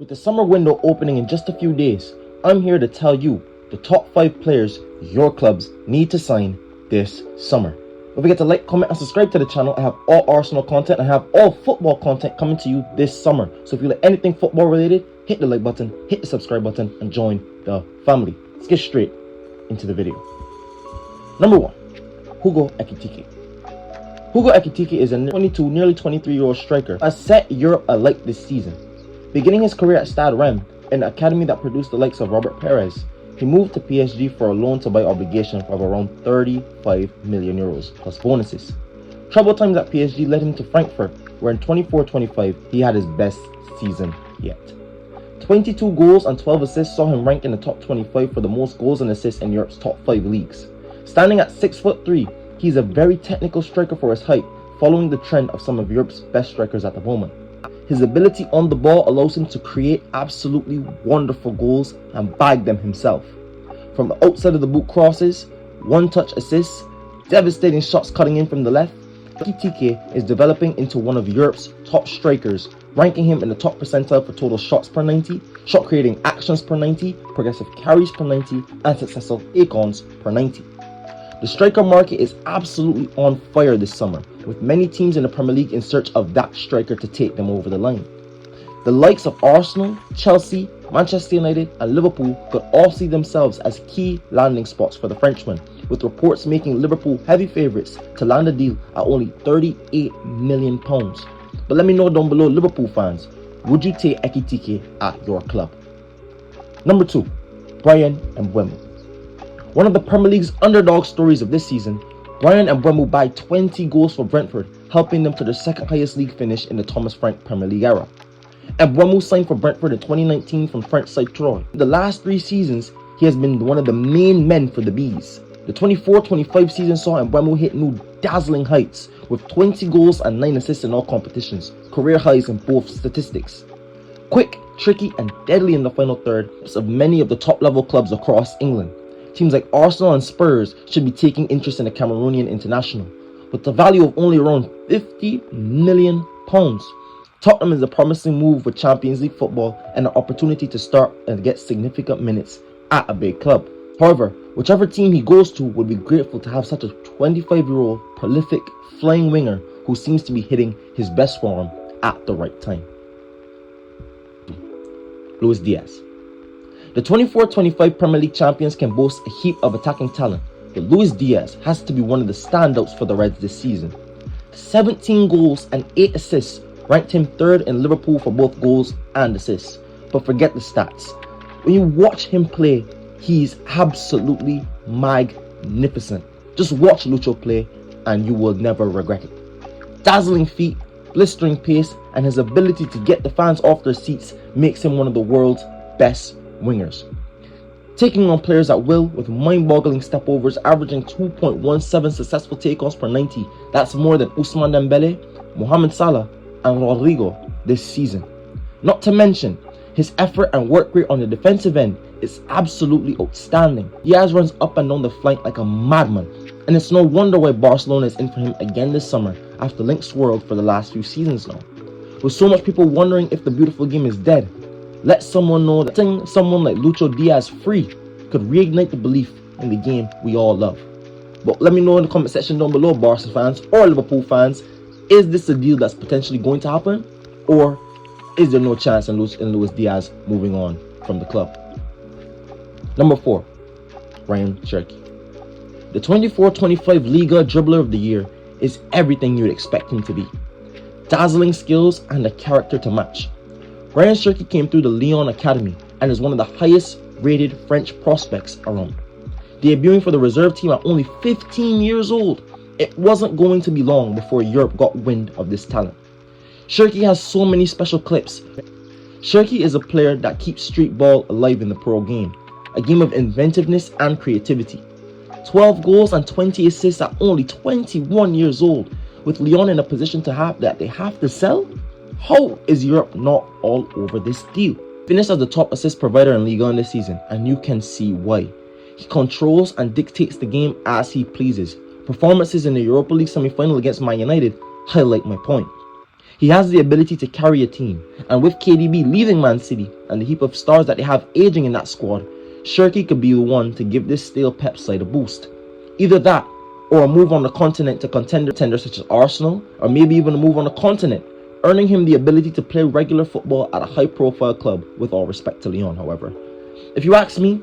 With the summer window opening in just a few days, I'm here to tell you the top 5 players your clubs need to sign this summer. Don't forget to like, comment and subscribe to the channel. I have all Arsenal content. I have all football content coming to you this summer. So if you like anything football related, hit the like button, hit the subscribe button and join the family. Let's get straight into the video. Number 1, Hugo Ekitike. Hugo Ekitike is a 22, nearly 23-year-old striker who has set Europe alight this season. Beginning his career at Stade Rennes, an academy that produced the likes of Robert Perez, he moved to PSG for a loan-to-buy obligation of around 35 million euros plus bonuses. Trouble times at PSG led him to Frankfurt, where in 24-25 he had his best season yet. 22 goals and 12 assists saw him rank in the top 25 for the most goals and assists in Europe's top 5 leagues. Standing at 6'3", he's a very technical striker for his height, following the trend of some of Europe's best strikers at the moment. His ability on the ball allows him to create absolutely wonderful goals and bag them himself. From the outside of the boot crosses, one-touch assists, devastating shots cutting in from the left, Ekitike is developing into one of Europe's top strikers, ranking him in the top percentile for total shots per 90, shot creating actions per 90, progressive carries per 90, and successful take-ons per 90. The striker market is absolutely on fire this summer, with many teams in the Premier League in search of that striker to take them over the line. The likes of Arsenal, Chelsea, Manchester United and Liverpool could all see themselves as key landing spots for the Frenchman, with reports making Liverpool heavy favourites to land a deal at only £38 million. But let me know down below, Liverpool fans, would you take Ekitike at your club? Number 2, Bryan Mbeumo. One of the Premier League's underdog stories of this season, Bryan Mbeumo bagged 20 goals for Brentford, helping them to their second highest league finish in the Thomas Frank Premier League era. Mbeumo signed for Brentford in 2019 from French side Troyes. The last 3 seasons, he has been one of the main men for the Bees. The 24-25 season saw Mbeumo hit new dazzling heights with 20 goals and 9 assists in all competitions, career highs in both statistics. Quick, tricky and deadly in the final third of many of the top level clubs across England. Teams like Arsenal and Spurs should be taking interest in the Cameroonian international, with the value of only around £50 million. Tottenham is a promising move with Champions League football and an opportunity to start and get significant minutes at a big club. However, whichever team he goes to would be grateful to have such a 25-year-old prolific flying winger who seems to be hitting his best form at the right time. Luis Diaz. The 24-25 Premier League champions can boast a heap of attacking talent, but Luis Diaz has to be one of the standouts for the Reds this season. 17 goals and 8 assists ranked him 3rd in Liverpool for both goals and assists. But forget the stats. When you watch him play, he's absolutely magnificent. Just watch Lucho play and you will never regret it. Dazzling feet, blistering pace, and his ability to get the fans off their seats makes him one of the world's best wingers. Taking on players at will with mind-boggling stepovers, averaging 2.17 successful take-ons per 90. That's more than Ousmane Dembele, Mohamed Salah and Rodrigo this season. Not to mention, his effort and work rate on the defensive end is absolutely outstanding. Diaz runs up and down the flank like a madman, and it's no wonder why Barcelona is in for him again this summer after links swirled for the last few seasons now. With so much people wondering if the beautiful game is dead, let someone know that setting someone like Lucho Diaz free could reignite the belief in the game we all love. But let me know in the comment section down below, Barca fans or Liverpool fans, is this a deal that's potentially going to happen? Or is there no chance in Luis Diaz moving on from the club? Number 4, Ryan Cherki. The 24-25 Liga Dribbler of the Year is everything you'd expect him to be. Dazzling skills and a character to match. Ryan Cherki came through the Lyon Academy and is one of the highest rated French prospects around. Debuting for the reserve team at only 15 years old, it wasn't going to be long before Europe got wind of this talent. Cherki has so many special clips. Cherki is a player that keeps street ball alive in the pro game, a game of inventiveness and creativity. 12 goals and 20 assists at only 21 years old, with Lyon in a position to have that they have to sell. How is Europe not all over this deal? Finished as the top assist provider in Ligue 1 this season, and you can see why. He controls and dictates the game as he pleases. Performances in the Europa League semi-final against Man United highlight my point. He has the ability to carry a team, and with KDB leaving Man City and the heap of stars that they have aging in that squad, Cherki could be the one to give this stale Pep side a boost. Either that, or a move on the continent to contenders such as Arsenal, or maybe even a move on the continent, earning him the ability to play regular football at a high-profile club, with all respect to Lyon, however. If you ask me,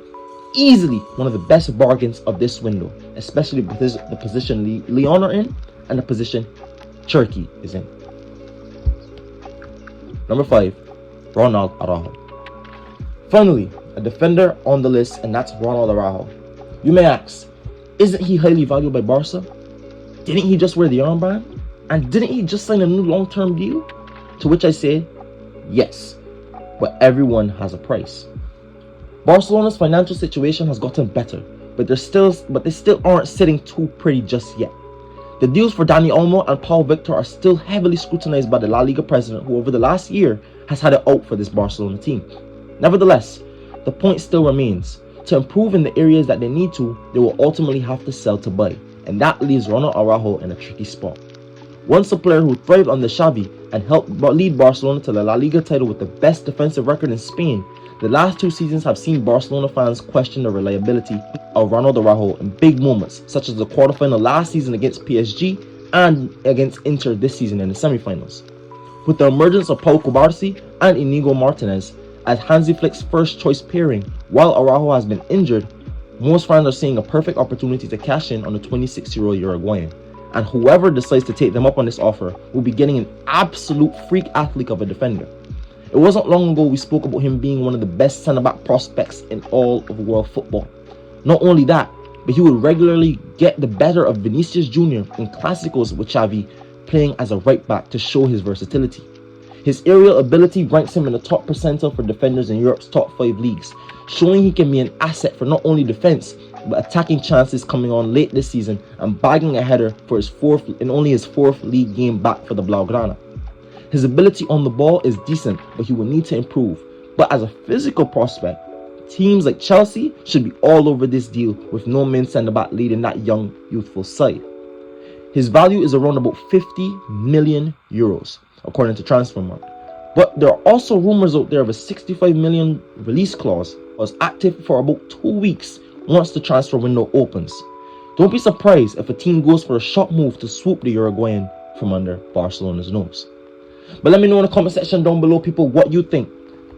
easily one of the best bargains of this window, especially because the position Lyon are in and the position Cherki is in. Number 5, Ronald Araujo. Finally, a defender on the list, and that's Ronald Araujo. You may ask, isn't he highly valued by Barca? Didn't he just wear the armband? And didn't he just sign a new long-term deal? To which I say, yes, but everyone has a price. Barcelona's financial situation has gotten better, but they still aren't sitting too pretty just yet. The deals for Dani Olmo and Paul Victor are still heavily scrutinized by the La Liga president, who over the last year has had it out for this Barcelona team. Nevertheless, the point still remains. To improve in the areas that they need to, they will ultimately have to sell to buy, and that leaves Ronald Araujo in a tricky spot. Once a player who thrived under Xavi and helped lead Barcelona to the La Liga title with the best defensive record in Spain, the last 2 seasons have seen Barcelona fans question the reliability of Ronald Araujo in big moments, such as the quarterfinal last season against PSG and against Inter this season in the semi-finals. With the emergence of Pau Cubarsí and Inigo Martinez as Hansi Flick's first choice pairing while Araujo has been injured, most fans are seeing a perfect opportunity to cash in on the 26-year-old Uruguayan. And whoever decides to take them up on this offer will be getting an absolute freak athlete of a defender. It wasn't long ago we spoke about him being one of the best centre-back prospects in all of world football. Not only that, but he would regularly get the better of Vinicius Jr. in Clásicos with Xavi, playing as a right-back to show his versatility. His aerial ability ranks him in the top percentile for defenders in Europe's top 5 leagues, showing he can be an asset for not only defence, but attacking chances coming on late this season and bagging a header for only his fourth league game back for the Blaugrana. His ability on the ball is decent, but he will need to improve. But as a physical prospect, teams like Chelsea should be all over this deal, with no main centre-back leading that young, youthful side. His value is around about 50 million euros, according to Transfermarkt. But there are also rumours out there of a 65 million release clause was active for about 2 weeks once the transfer window opens. Don't be surprised if a team goes for a shot move to swoop the Uruguayan from under Barcelona's nose. But let me know in the comment section down below, people, what you think.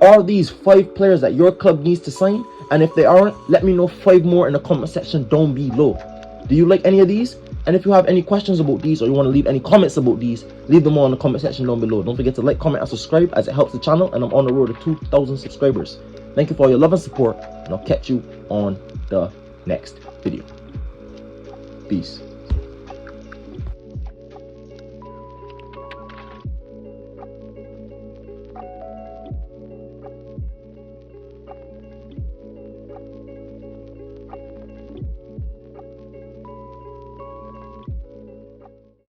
Are these 5 players that your club needs to sign? And if they aren't, let me know 5 more in the comment section down below. Do you like any of these? And if you have any questions about these, or you want to leave any comments about these, leave them all in the comment section down below. Don't forget to like, comment, and subscribe, as it helps the channel, and I'm on the road to 2,000 subscribers. Thank you for all your love and support, and I'll catch you on the next video. Peace.